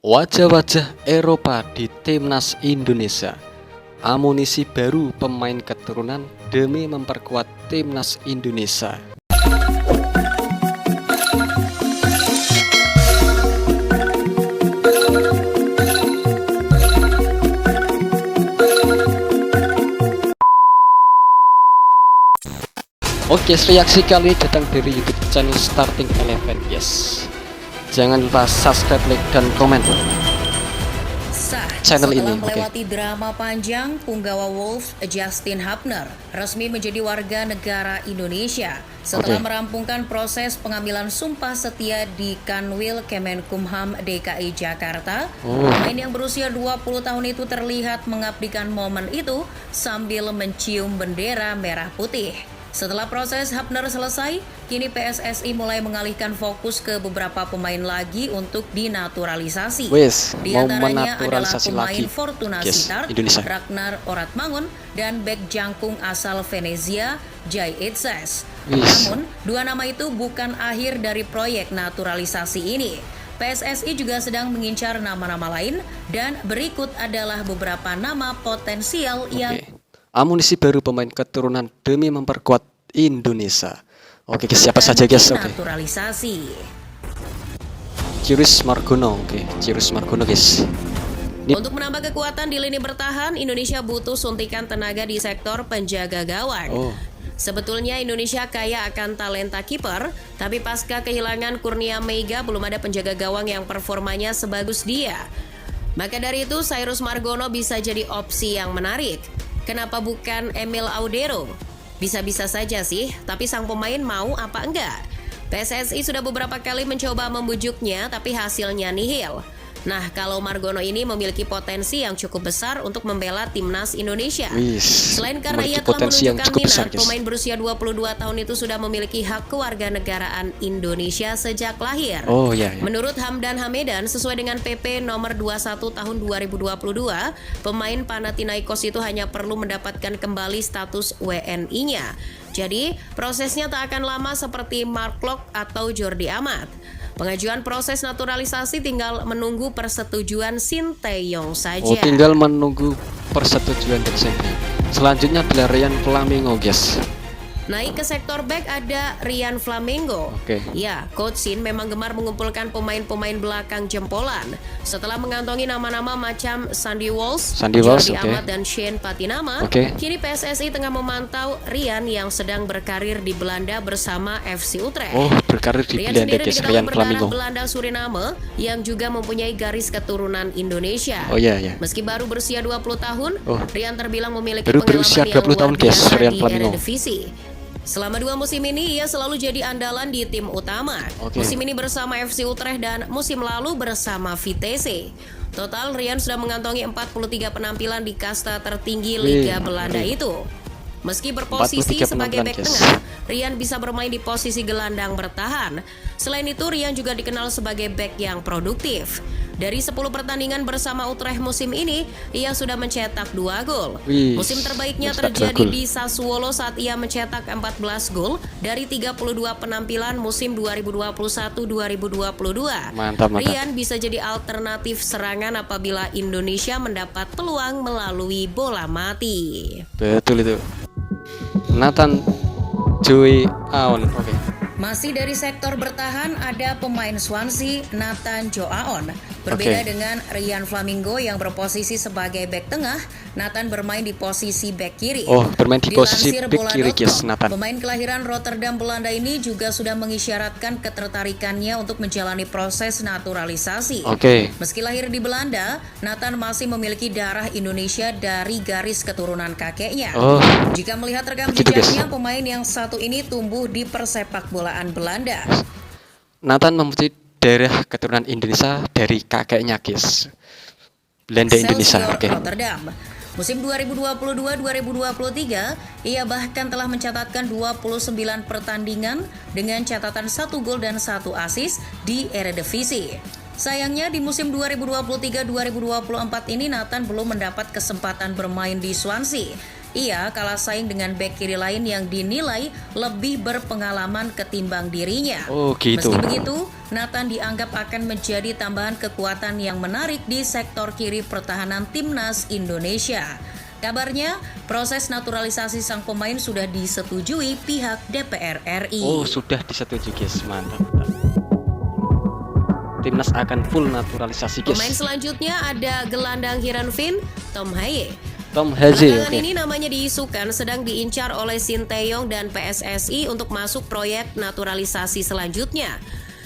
Wajah-wajah Eropa di Timnas Indonesia. Amunisi baru pemain keturunan demi memperkuat Timnas Indonesia. Oke, reaksi kali ini datang dari YouTube channel Starting Eleven, yes. Jangan lupa subscribe, like, dan komen channel ini. Melewati drama panjang, punggawa Wolves Justin Hubner resmi menjadi warga negara Indonesia setelah merampungkan proses pengambilan sumpah setia di Kanwil Kemenkumham DKI Jakarta. Pemain yang berusia 20 tahun itu terlihat mengabdikan momen itu sambil mencium bendera merah putih. Setelah proses Hubner selesai, kini PSSI mulai mengalihkan fokus ke beberapa pemain lagi untuk dinaturalisasi. Di antaranya adalah pemain Fortuna Sittard, Ragnar Oratmangun, dan bek jangkung asal Venezia, Jai Itzes. Namun, dua nama itu bukan akhir dari proyek naturalisasi ini. PSSI juga sedang mengincar nama-nama lain, dan berikut adalah beberapa nama potensial yang... Amunisi baru pemain keturunan demi memperkuat Indonesia. Oke, siapa saja guys? Naturalisasi. Cirus Margono, Cirus Margono guys. Untuk menambah kekuatan di lini bertahan, Indonesia butuh suntikan tenaga di sektor penjaga gawang. Sebetulnya Indonesia kaya akan talenta kiper, tapi pasca kehilangan Kurnia Meiga belum ada penjaga gawang yang performanya sebagus dia. Maka dari itu Cyrus Margono bisa jadi opsi yang menarik. Kenapa bukan Emil Audero? Bisa-bisa saja sih, tapi sang pemain mau apa enggak? PSSI sudah beberapa kali mencoba membujuknya, tapi hasilnya nihil. Nah, kalau Margono ini memiliki potensi yang cukup besar untuk membela timnas Indonesia. Selain karena ia telah menunjukkan minat, pemain berusia 22 tahun itu sudah memiliki hak kewarganegaraan Indonesia sejak lahir. Menurut Hamdan Hamedan, sesuai dengan PP nomor 21 tahun 2022, pemain Panathinaikos itu hanya perlu mendapatkan kembali status WNI-nya. Jadi, prosesnya tak akan lama seperti Mark Locke atau Jordi Amat. Pengajuan proses naturalisasi tinggal menunggu persetujuan Sinteyong saja. Tinggal menunggu persetujuan dari Sinteyong. Selanjutnya adalah Ryan Flamingo, guys. Naik ke sektor back ada Ryan Flamingo. Ya, Coach Sin memang gemar mengumpulkan pemain-pemain belakang jempolan. Setelah mengantongi nama-nama macam Sandy Walsh, Jordi Amat, dan Shane Patinama, kini PSSI tengah memantau Ryan yang sedang berkarir di Belanda bersama FC Utrecht. Berkarir di Ryan Belanda, sendiri guys. dikenal berdarah Belanda Suriname yang juga mempunyai garis keturunan Indonesia. Meski baru berusia 20 tahun, Ryan terbilang memiliki pengalaman yang luar biasa di Eredivisie. Selama 2 musim ini, ia selalu jadi andalan di tim utama. Musim ini bersama FC Utrecht dan musim lalu bersama Vitesse. Total, Ryan sudah mengantongi 43 penampilan di kasta tertinggi Liga Belanda itu. Meski berposisi sebagai bek tengah, Ryan bisa bermain di posisi gelandang bertahan. Selain itu, Ryan juga dikenal sebagai bek yang produktif. Dari 10 pertandingan bersama Utrecht musim ini, ia sudah mencetak 2 gol. Musim terbaiknya terjadi di Sassuolo saat ia mencetak 14 gol dari 32 penampilan musim 2021-2022. Ryan bisa jadi alternatif serangan apabila Indonesia mendapat peluang melalui bola mati. Betul itu. Nathan Joy Aon. Masih dari sektor bertahan ada pemain Swansea Nathan Joe Aon. Berbeda dengan Ryan Flamingo yang berposisi sebagai bek tengah, Nathan bermain di posisi bek kiri. Bermain di posisi bek kiri, Nathan. Pemain kelahiran Rotterdam, Belanda ini juga sudah mengisyaratkan ketertarikannya untuk menjalani proses naturalisasi. Meski lahir di Belanda, Nathan masih memiliki darah Indonesia dari garis keturunan kakeknya. Jika melihat rekam jejaknya, pemain yang satu ini tumbuh di persepak bolaan Belanda. Nathan memiliki darah keturunan Indonesia dari kakeknya, guys. Belanda Indonesia. Rotterdam. Musim 2022-2023, ia bahkan telah mencatatkan 29 pertandingan dengan catatan 1 gol dan 1 assist di Eredivisie. Sayangnya di musim 2023-2024 ini Nathan belum mendapat kesempatan bermain di Swansea. Ia kalah saing dengan bek kiri lain yang dinilai lebih berpengalaman ketimbang dirinya. Oh gitu. Meski begitu, Nathan dianggap akan menjadi tambahan kekuatan yang menarik di sektor kiri pertahanan timnas Indonesia. Kabarnya, proses naturalisasi sang pemain sudah disetujui pihak DPR RI. Oh, sudah disetujui guys, mantap. Timnas akan full naturalisasi guys. Pemain selanjutnya ada gelandang Heerenveen, Tom Haye. Tom Haye, Belakangan ini namanya diisukan sedang diincar oleh Sinteyong dan PSSI untuk masuk proyek naturalisasi selanjutnya.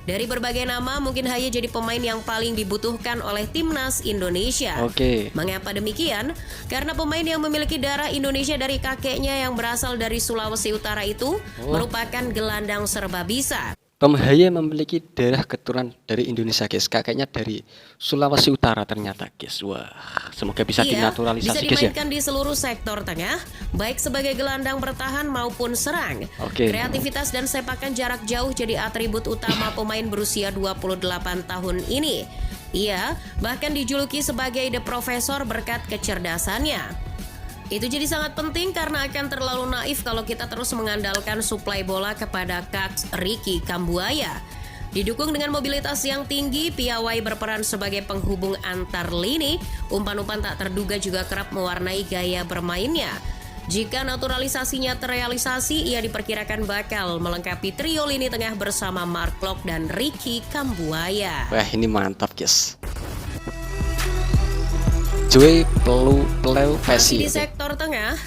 Dari berbagai nama, mungkin Haye jadi pemain yang paling dibutuhkan oleh timnas Indonesia. Oke. Mengapa demikian? Karena pemain yang memiliki darah Indonesia dari kakeknya yang berasal dari Sulawesi Utara itu merupakan gelandang serba bisa. Tom Haye memiliki darah keturunan dari Indonesia guys, kakeknya dari Sulawesi Utara ternyata guys. Wah, semoga bisa dinaturalisasi bisa guys ya. dimainkan di seluruh sektor tengah, baik sebagai gelandang bertahan maupun serang. Oke. Kreativitas dan sepakan jarak jauh jadi atribut utama pemain berusia 28 tahun ini. Ia bahkan dijuluki sebagai The Professor berkat kecerdasannya. Itu jadi sangat penting karena akan terlalu naif kalau kita terus mengandalkan suplai bola kepada Kaks Ricky Kambuaya. Didukung dengan mobilitas yang tinggi, piawai berperan sebagai penghubung antar lini. Umpan-umpan tak terduga juga kerap mewarnai gaya bermainnya. Jika naturalisasinya terrealisasi, ia diperkirakan bakal melengkapi trio lini tengah bersama Mark Klok dan Ricky Kambuaya. Wah, ini mantap guys. Joy Pelupesi. Di sektor tengah,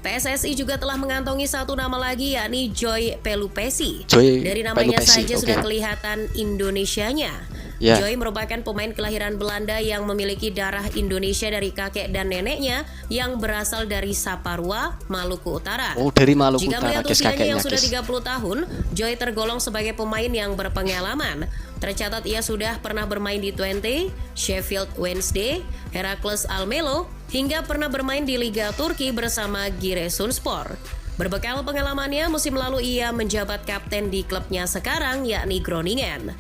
PSSI juga telah mengantongi satu nama lagi yakni Joy Pelupesi. Dari namanya saja sudah kelihatan Indonesianya. Yeah. Joy merupakan pemain kelahiran Belanda yang memiliki darah Indonesia dari kakek dan neneknya yang berasal dari Saparua, Maluku Utara. Oh, dari Maluku Jika Utara melihat guys, usianya kakeknya yang sudah guys. 30 tahun, Joy tergolong sebagai pemain yang berpengalaman. Tercatat ia sudah pernah bermain di Twente, Sheffield Wednesday, Heracles Almelo, hingga pernah bermain di Liga Turki bersama Giresunspor. Berbekal pengalamannya, musim lalu ia menjabat kapten di klubnya sekarang yakni Groningen.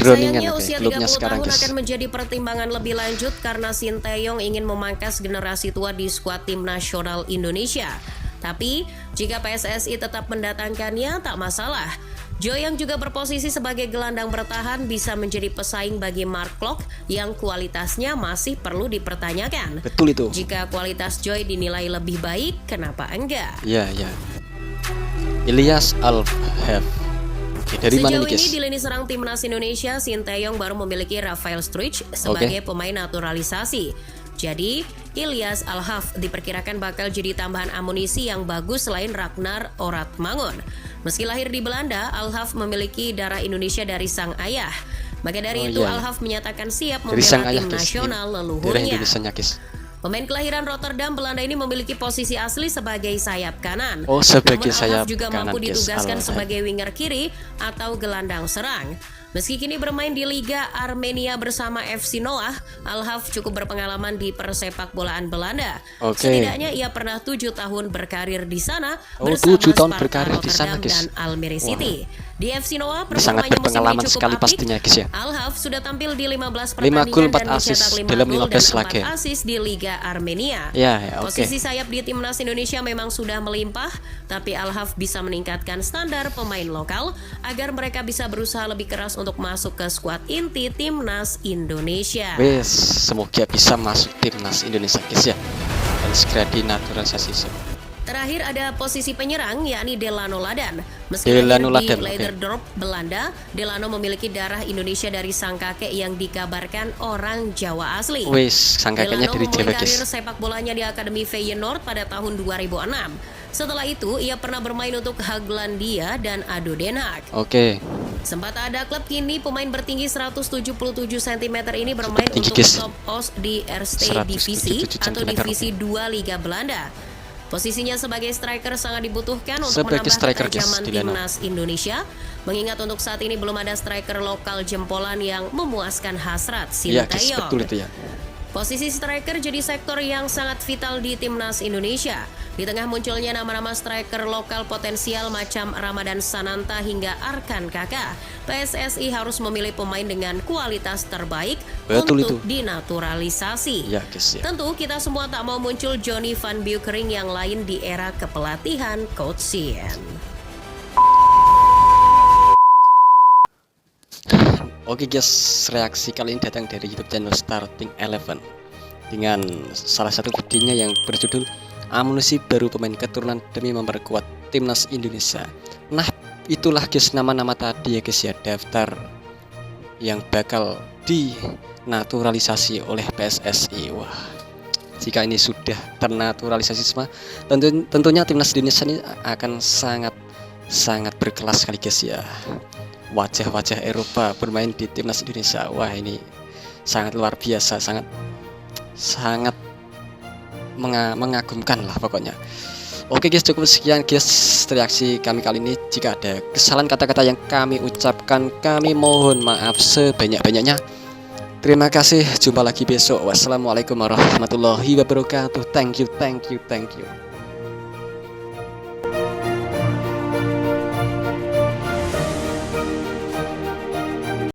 Sayangnya usia 30 tahun akan menjadi pertimbangan lebih lanjut karena Sinteyong ingin memangkas generasi tua di skuad tim nasional Indonesia. Tapi, jika PSSI tetap mendatangkannya, tak masalah. Joy yang juga berposisi sebagai gelandang bertahan bisa menjadi pesaing bagi Mark Klok yang kualitasnya masih perlu dipertanyakan. Betul itu. Jika kualitas Joy dinilai lebih baik, kenapa enggak? Iya, iya. Ilyas Al-Hef. Dari mana Sejauh nih, ini di lini serang timnas Indonesia, Sinteyong baru memiliki Rafael Struijk sebagai pemain naturalisasi. Jadi, Ilyas Al-Haf diperkirakan bakal jadi tambahan amunisi yang bagus selain Ragnar Oratmangun. Meski lahir di Belanda, Al-Haf memiliki darah Indonesia dari sang ayah. Maka dari itu, Al-Haf menyatakan siap membela tim nasional leluhurnya. Pemain kelahiran Rotterdam, Belanda ini memiliki posisi asli sebagai sayap kanan. Oh, sebagai Namun sayap Al-Haf juga kanan, mampu ditugaskan guys. sebagai winger kiri atau gelandang serang. Meski kini bermain di Liga Armenia bersama FC Noah, Al-Haf cukup berpengalaman di persepak bolaan Belanda. Setidaknya ia pernah 7 tahun berkarir di sana bersama Sparta Rotterdam dan Almere City. Di FC Noah performanya musim ini cukup apik. Al-Haf sudah tampil di 15 pertandingan dan mencetak 5 gol dan 4 assist di Liga Armenia. Posisi sayap di timnas Indonesia memang sudah melimpah, tapi Al-Haf bisa meningkatkan standar pemain lokal agar mereka bisa berusaha lebih keras untuk masuk ke skuad inti timnas Indonesia. Wes, semoga bisa masuk timnas Indonesia guys ya. Dan segera dinaturalisasi. Terakhir ada posisi penyerang yakni Delano Ladan. Meski Delano lahir di Ladan, Leiderdorp, Belanda, Delano memiliki darah Indonesia dari sang kakek yang dikabarkan orang Jawa asli. Wes, sang kakeknya dari Jawa guys. Karir sepak bolanya di Akademi Feyenoord pada tahun 2006. Setelah itu, ia pernah bermain untuk Haglandia dan ADO Den Haag. Sempat ada klub kini pemain bertinggi 177 cm ini bermain untuk top OS di Eerste Divisi atau Divisi 2 Liga Belanda. Posisinya sebagai striker sangat dibutuhkan untuk menambah ketajaman timnas Indonesia, mengingat untuk saat ini belum ada striker lokal jempolan yang memuaskan hasrat Sinteyong. Posisi striker jadi sektor yang sangat vital di timnas Indonesia. Di tengah munculnya nama-nama striker lokal potensial macam Ramadan Sananta hingga Arkan Kakak, PSSI harus memilih pemain dengan kualitas terbaik untuk dinaturalisasi. Ya, guys, ya. Tentu kita semua tak mau muncul Johnny Van Beukering yang lain di era kepelatihan Coach Sien. Oke guys, reaksi kali ini datang dari YouTube channel Starting Eleven dengan salah satu videonya yang berjudul Amunisi Baru Pemain Keturunan Demi Memperkuat Timnas Indonesia. Nah, itulah guys nama-nama tadi ya guys ya, daftar yang bakal dinaturalisasi oleh PSSI. Wah, jika ini sudah ternaturalisasi semua, tentunya Timnas Indonesia ini akan sangat berkelas sekali guys ya. Wajah-wajah Eropa bermain di Timnas Indonesia. Wah, ini sangat luar biasa, sangat mengagumkan lah pokoknya. Oke guys, cukup sekian guys reaksi kami kali ini. Jika ada kesalahan kata-kata yang kami ucapkan, kami mohon maaf sebanyak-banyaknya. Terima kasih, jumpa lagi besok. Wassalamualaikum warahmatullahi wabarakatuh. Thank you.